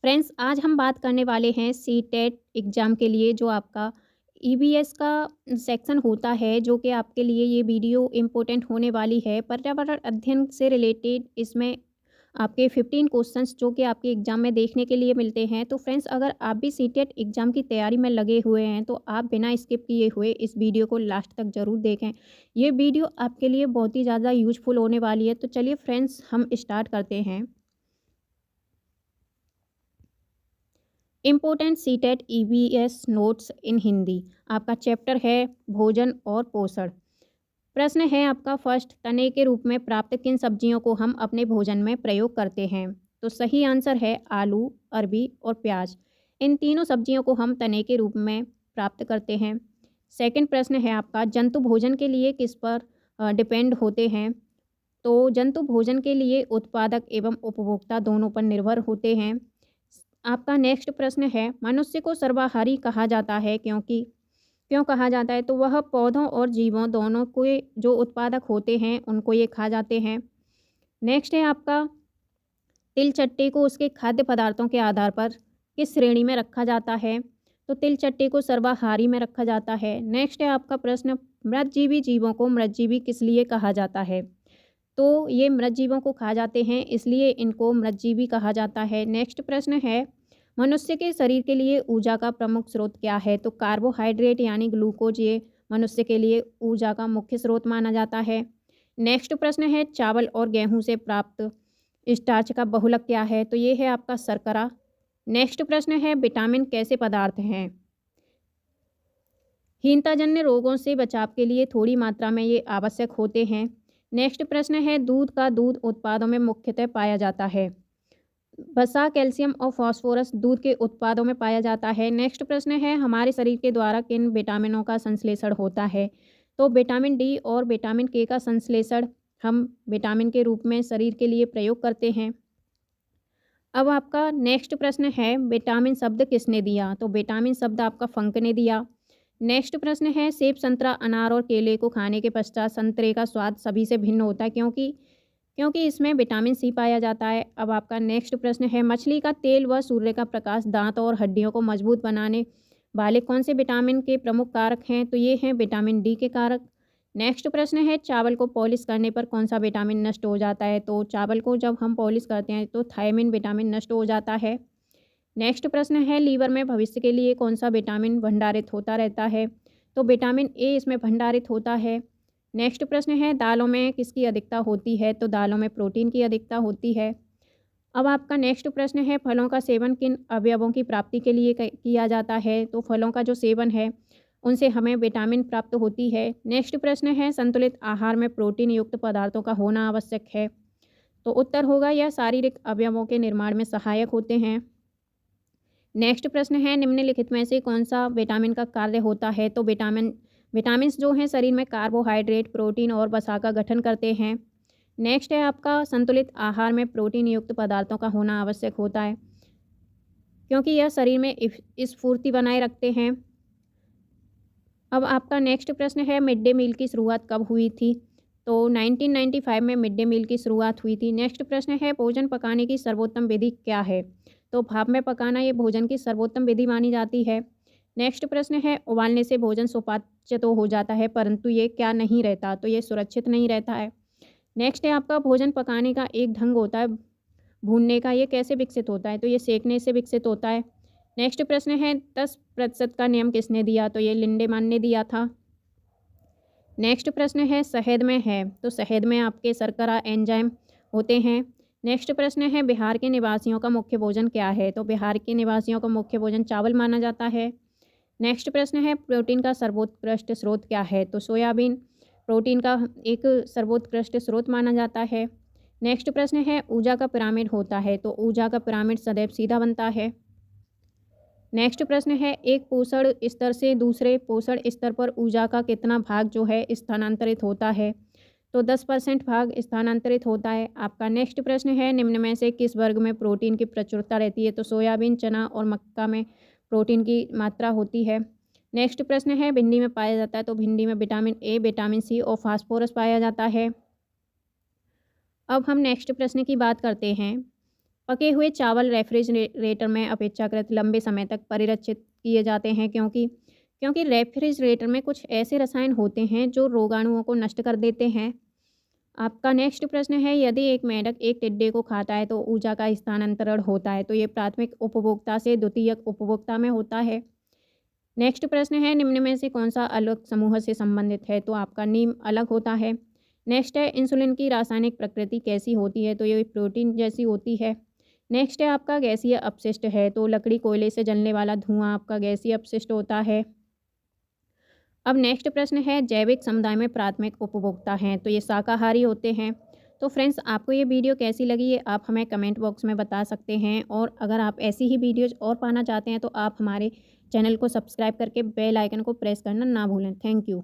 Friends, आज हम बात करने वाले हैं सीटेट एग्ज़ाम के लिए जो आपका ईबीएस का सेक्शन होता है, जो कि आपके लिए ये वीडियो इम्पोर्टेंट होने वाली है। पर्यावरण अध्ययन से रिलेटेड इसमें आपके 15 क्वेश्चंस जो कि आपके एग्ज़ाम में देखने के लिए मिलते हैं। तो फ्रेंड्स, अगर आप भी सीटेट एग्ज़ाम की तैयारी में लगे हुए हैं तो आप बिना स्किप किए हुए इस वीडियो को लास्ट तक ज़रूर देखें। ये वीडियो आपके लिए बहुत ही ज़्यादा यूज़फुल होने वाली है। तो चलिए फ्रेंड्स, हम स्टार्ट करते हैं। इम्पोर्टेंट सीटेट ईबीएस नोट्स इन हिंदी। आपका चैप्टर है भोजन और पोषण। प्रश्न है आपका फर्स्ट, तने के रूप में प्राप्त किन सब्जियों को हम अपने भोजन में प्रयोग करते हैं? तो सही आंसर है आलू, अरबी और प्याज। इन तीनों सब्जियों को हम तने के रूप में प्राप्त करते हैं। सेकंड प्रश्न है आपका, जंतु भोजन के लिए किस पर डिपेंड होते हैं? तो जंतु भोजन के लिए उत्पादक एवं उपभोक्ता दोनों पर निर्भर होते हैं। आपका नेक्स्ट प्रश्न है, मनुष्य को सर्वाहारी कहा जाता है क्यों कहा जाता है? तो वह पौधों और जीवों दोनों के जो उत्पादक होते हैं उनको ये खा जाते हैं। नेक्स्ट है आपका, तिल चट्टे को उसके खाद्य पदार्थों के आधार पर किस श्रेणी में रखा जाता है? तो तिल चट्टे को सर्वाहारी में रखा जाता है। नेक्स्ट है आपका प्रश्न, मृतजीवी जीवों को मृतजीवी किस लिए कहा जाता है? तो ये मृतजीवों को खा जाते हैं, इसलिए इनको मृतजीवी कहा जाता है। नेक्स्ट प्रश्न है, मनुष्य के शरीर के लिए ऊर्जा का प्रमुख स्रोत क्या है? तो कार्बोहाइड्रेट यानी ग्लूकोज, ये मनुष्य के लिए ऊर्जा का मुख्य स्रोत माना जाता है। नेक्स्ट प्रश्न है, चावल और गेहूं से प्राप्त स्टार्च का बहुलक क्या है? तो ये है आपका शर्करा। नेक्स्ट प्रश्न है, विटामिन कैसे पदार्थ हैं? हीनताजन्य रोगों से बचाव के लिए थोड़ी मात्रा में ये आवश्यक होते हैं। नेक्स्ट प्रश्न है, दूध उत्पादों में मुख्यतः पाया जाता है। वसा, कैल्शियम और फास्फोरस दूध के उत्पादों में पाया जाता है। नेक्स्ट प्रश्न है, हमारे शरीर के द्वारा किन विटामिनों का संश्लेषण होता है? तो विटामिन डी और विटामिन के का संश्लेषण हम विटामिन के रूप में शरीर के लिए प्रयोग करते हैं। अब आपका नेक्स्ट प्रश्न है, विटामिन शब्द किसने दिया? तो विटामिन शब्द आपका फंक ने दिया। नेक्स्ट प्रश्न है, सेब, संतरा, अनार और केले को खाने के पश्चात संतरे का स्वाद सभी से भिन्न होता है क्योंकि इसमें विटामिन सी पाया जाता है। अब आपका नेक्स्ट प्रश्न है, मछली का तेल व सूर्य का प्रकाश दांत और हड्डियों को मजबूत बनाने वाले कौन से विटामिन के प्रमुख कारक हैं? तो ये हैं विटामिन डी के कारक। नेक्स्ट प्रश्न है, चावल को पॉलिश करने पर कौन सा विटामिन नष्ट हो जाता है? तो चावल को जब हम पॉलिश करते हैं तो थायमिन विटामिन नष्ट हो जाता है। नेक्स्ट प्रश्न है, लीवर में भविष्य के लिए कौन सा विटामिन भंडारित होता रहता है? तो विटामिन ए इसमें भंडारित होता है। नेक्स्ट प्रश्न है, दालों में किसकी अधिकता होती है? तो दालों में प्रोटीन की अधिकता होती है। अब आपका नेक्स्ट प्रश्न है, फलों का सेवन किन अवयवों की प्राप्ति के लिए किया जाता है? तो फलों का जो सेवन है उनसे हमें विटामिन प्राप्त होती है। नेक्स्ट प्रश्न है, संतुलित आहार में प्रोटीन युक्त पदार्थों का होना आवश्यक है? तो उत्तर होगा, यह शारीरिक अवयवों के निर्माण में सहायक होते हैं। नेक्स्ट प्रश्न है, निम्नलिखित में से कौन सा विटामिन का कार्य होता है? तो विटामिन्स जो हैं शरीर में कार्बोहाइड्रेट, प्रोटीन और वसा का गठन करते हैं। नेक्स्ट है आपका, संतुलित आहार में प्रोटीन युक्त पदार्थों का होना आवश्यक होता है क्योंकि यह शरीर में स्फूर्ति बनाए रखते हैं। अब आपका नेक्स्ट प्रश्न है, मिड डे मील की शुरुआत कब हुई थी? तो 1995 में मिड डे मील की शुरुआत हुई थी। नेक्स्ट प्रश्न है, भोजन पकाने की सर्वोत्तम विधि क्या है? तो भाप में पकाना ये भोजन की सर्वोत्तम विधि मानी जाती है। नेक्स्ट प्रश्न है, उबालने से भोजन सुपाच्य तो हो जाता है परंतु ये क्या नहीं रहता? तो ये सुरक्षित नहीं रहता है। नेक्स्ट है आपका, भोजन पकाने का एक ढंग होता है भूनने का, ये कैसे विकसित होता है? तो ये सेकने से विकसित होता है। नेक्स्ट प्रश्न है, 10% का नियम किसने दिया? तो ये लिंडेमान ने दिया था। नेक्स्ट प्रश्न है, शहद में है तो शहद में आपके शर्करा एंजाइम होते हैं। नेक्स्ट प्रश्न है, बिहार के निवासियों का मुख्य भोजन क्या है? तो बिहार के निवासियों का मुख्य भोजन चावल माना जाता है। नेक्स्ट प्रश्न है, प्रोटीन का सर्वोत्कृष्ट स्रोत क्या है? तो सोयाबीन प्रोटीन का एक सर्वोत्कृष्ट स्रोत माना जाता है। नेक्स्ट प्रश्न है, ऊर्जा का पिरामिड होता है तो ऊर्जा का पिरामिड सदैव सीधा बनता है। नेक्स्ट प्रश्न है, एक पोषण स्तर से दूसरे पोषण स्तर पर ऊर्जा का कितना भाग जो है स्थानांतरित होता है? तो 10% भाग स्थानांतरित होता है। आपका नेक्स्ट प्रश्न है, निम्न में से किस वर्ग में प्रोटीन की प्रचुरता रहती है? तो सोयाबीन, चना और मक्का में प्रोटीन की मात्रा होती है। नेक्स्ट प्रश्न है, भिंडी में पाया जाता है तो भिंडी में विटामिन ए, विटामिन सी और फास्फोरस पाया जाता है। अब हम नेक्स्ट प्रश्न की बात करते हैं। पके हुए चावल रेफ्रिजरेटर में अपेक्षाकृत लंबे समय तक परिरक्षित किए जाते हैं क्योंकि रेफ्रिजरेटर में कुछ ऐसे रसायन होते हैं जो रोगाणुओं को नष्ट कर देते हैं। आपका नेक्स्ट प्रश्न है, यदि एक मेंढक एक टिड्डे को खाता है तो ऊर्जा का स्थानांतरण होता है, तो ये प्राथमिक उपभोक्ता से द्वितीयक उपभोक्ता में होता है। नेक्स्ट प्रश्न है, निम्न में से कौन सा अलग समूह से संबंधित है, तो आपका नीम अलग होता है। नेक्स्ट है, इंसुलिन की रासायनिक प्रकृति कैसी होती है, तो ये प्रोटीन जैसी होती है। नेक्स्ट है आपका गैसीय अपशिष्ट है, तो लकड़ी कोयले से जलने वाला धुआं आपका गैसीय अपशिष्ट होता है। अब नेक्स्ट प्रश्न है, जैविक समुदाय में प्राथमिक उपभोक्ता हैं, तो ये शाकाहारी होते हैं। तो फ्रेंड्स, आपको ये वीडियो कैसी लगी ये आप हमें कमेंट बॉक्स में बता सकते हैं, और अगर आप ऐसी ही वीडियोज़ और पाना चाहते हैं तो आप हमारे चैनल को सब्सक्राइब करके बेल आइकन को प्रेस करना ना भूलें। Thank you.